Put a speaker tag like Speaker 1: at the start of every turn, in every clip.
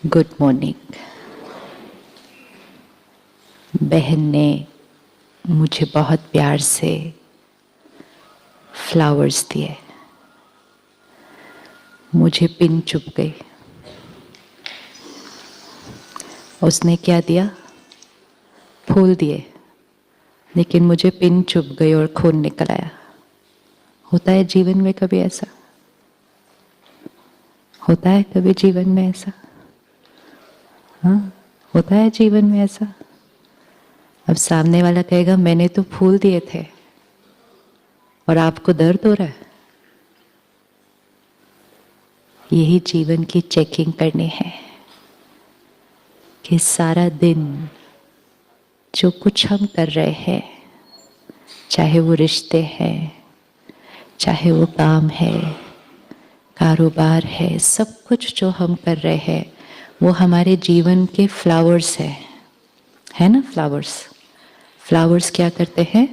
Speaker 1: Good morning. बहन ने मुझे बहुत प्यार से फ्लावर्स दिए। मुझे पिन चुभ गई। उसने क्या दिया? फूल दिए, लेकिन मुझे पिन चुभ गई और खून निकल आया। होता है जीवन में कभी ऐसा? होता है कभी जीवन में ऐसा? हाँ, होता है जीवन में ऐसा। अब सामने वाला कहेगा मैंने तो फूल दिए थे और आपको दर्द हो रहा है। यही जीवन की चेकिंग करनी है कि सारा दिन जो कुछ हम कर रहे हैं, चाहे वो रिश्ते हैं, चाहे वो काम है, कारोबार है, सब कुछ जो हम कर रहे हैं वो हमारे जीवन के फ्लावर्स है ना? फ्लावर्स क्या करते हैं?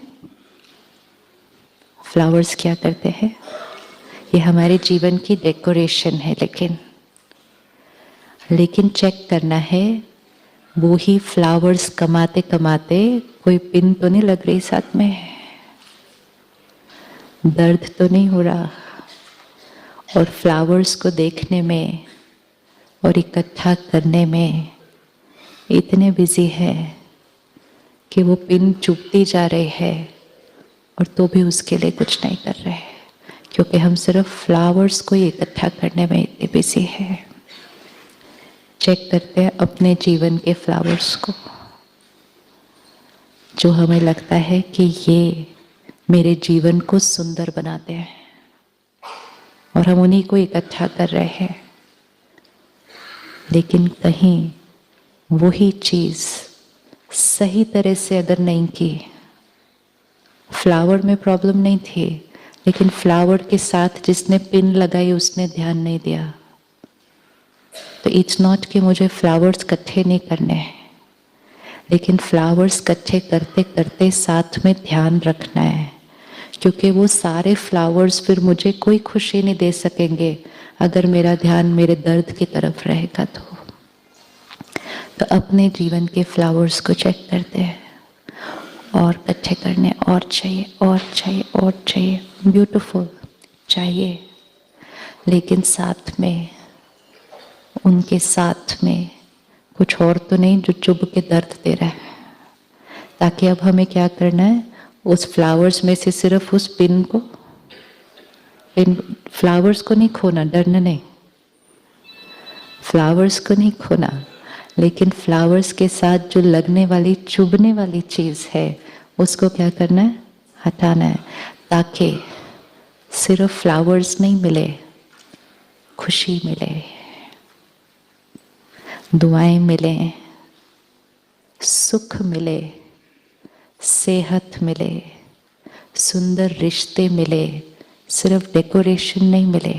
Speaker 1: फ्लावर्स क्या करते हैं? ये हमारे जीवन की डेकोरेशन है। लेकिन चेक करना है, वो ही फ्लावर्स कमाते कमाते कोई पिन तो नहीं लग रही साथ में, दर्द तो नहीं हो रहा, और फ्लावर्स को देखने में और इकट्ठा करने में इतने बिजी है कि वो पिन चुभती जा रही है और तो भी उसके लिए कुछ नहीं कर रहे हैं, क्योंकि हम सिर्फ फ्लावर्स को ही इकट्ठा करने में इतने बिजी है। चेक करते हैं अपने जीवन के फ्लावर्स को, जो हमें लगता है कि ये मेरे जीवन को सुंदर बनाते हैं, और हम उन्हीं को इकट्ठा कर रहे हैं। लेकिन कहीं वही चीज सही तरह से अगर नहीं की, फ्लावर में प्रॉब्लम नहीं थी, लेकिन फ्लावर के साथ जिसने पिन लगाई उसने ध्यान नहीं दिया, तो इट्स नॉट कि मुझे फ्लावर्स इकट्ठे नहीं करने हैं, लेकिन फ्लावर्स इकट्ठे करते करते साथ में ध्यान रखना है, क्योंकि वो सारे फ्लावर्स फिर मुझे कोई खुशी नहीं दे सकेंगे अगर मेरा ध्यान मेरे दर्द की तरफ रहेगा। तो अपने जीवन के फ्लावर्स को चेक करते हैं और इकट्ठे करने, और चाहिए और चाहिए और चाहिए, ब्यूटीफुल चाहिए, लेकिन साथ में उनके साथ में कुछ और तो नहीं जो चुभ के दर्द दे रहा है। ताकि अब हमें क्या करना है, उस फ्लावर्स में से सिर्फ उस पिन को, फ्लावर्स को नहीं खोना, डरना नहीं, फ्लावर्स को नहीं खोना, लेकिन फ्लावर्स के साथ जो लगने वाली चुभने वाली चीज है उसको क्या करना है? हटाना है, ताकि सिर्फ फ्लावर्स नहीं मिले, खुशी मिले, दुआएं मिले, सुख मिले, सेहत मिले, सुंदर रिश्ते मिले, सिर्फ डेकोरेशन नहीं मिले।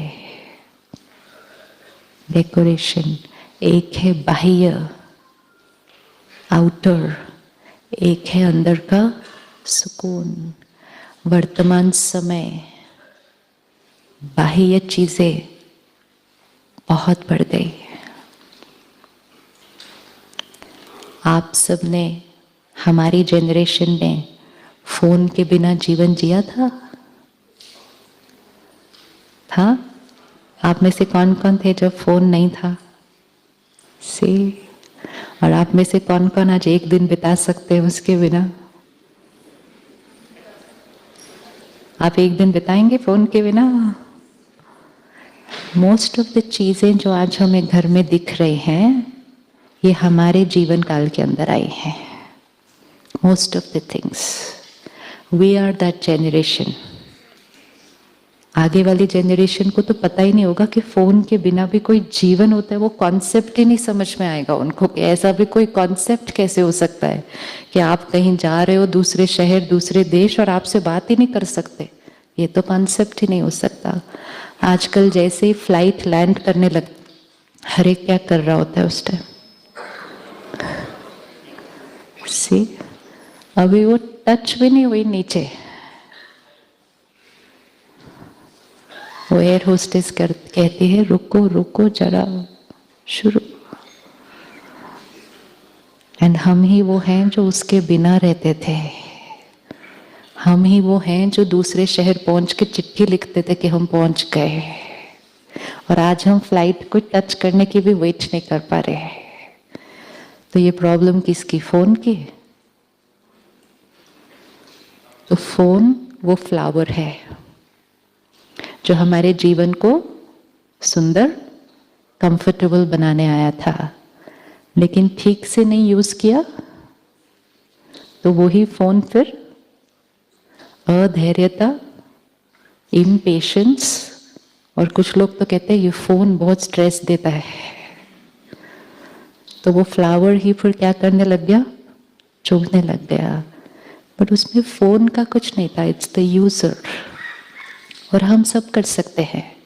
Speaker 1: डेकोरेशन एक है बाह्य, आउटर, एक है अंदर का सुकून। वर्तमान समय बाह्य चीजें बहुत बढ़ गई। आप सबने, हमारी जनरेशन ने फोन के बिना जीवन जिया था? आप में से कौन कौन थे जब फोन नहीं था? और आप में से कौन कौन आज एक दिन बिता सकते हैं उसके बिना? आप एक दिन बिताएंगे फोन के बिना? मोस्ट ऑफ द चीजें जो आज हमें घर में दिख रही हैं, ये हमारे जीवन काल के अंदर आई हैं। Most of the things, we are that generation. आगे वाली जनरेशन को तो पता ही नहीं होगा कि फोन के बिना भी कोई जीवन होता है, वो कॉन्सेप्ट ही नहीं समझ में आएगा उनको कि ऐसा भी कोई कॉन्सेप्ट कैसे हो सकता है कि आप कहीं जा रहे हो दूसरे शहर, दूसरे देश, और आपसे बात ही नहीं कर सकते। ये तो कॉन्सेप्ट ही नहीं हो सकता। आजकल जैसे ही फ्लाइट लैंड करने लग, हर एक क्या कर रहा होता है उस टाइम? अभी वो टच भी नहीं हुई नीचे, वो एयर होस्टेस कहती है रुको रुको जरा, शुरू, एंड हम ही वो हैं जो उसके बिना रहते थे। हम ही वो हैं जो दूसरे शहर पहुंच के चिट्ठी लिखते थे कि हम पहुंच गए, और आज हम फ्लाइट को टच करने की भी वेट नहीं कर पा रहे। तो ये प्रॉब्लम किसकी? फोन की। तो फोन वो फ्लावर है जो हमारे जीवन को सुंदर, कंफर्टेबल बनाने आया था, लेकिन ठीक से नहीं यूज किया तो वही फोन फिर अधैर्यता, इम्पेशंस, और कुछ लोग तो कहते हैं ये फोन बहुत स्ट्रेस देता है। तो वो फ्लावर ही फिर क्या करने लग गया? चुभने लग गया। बट उसमें फोन का कुछ नहीं था, इट्स द यूजर। और हम सब कर सकते हैं।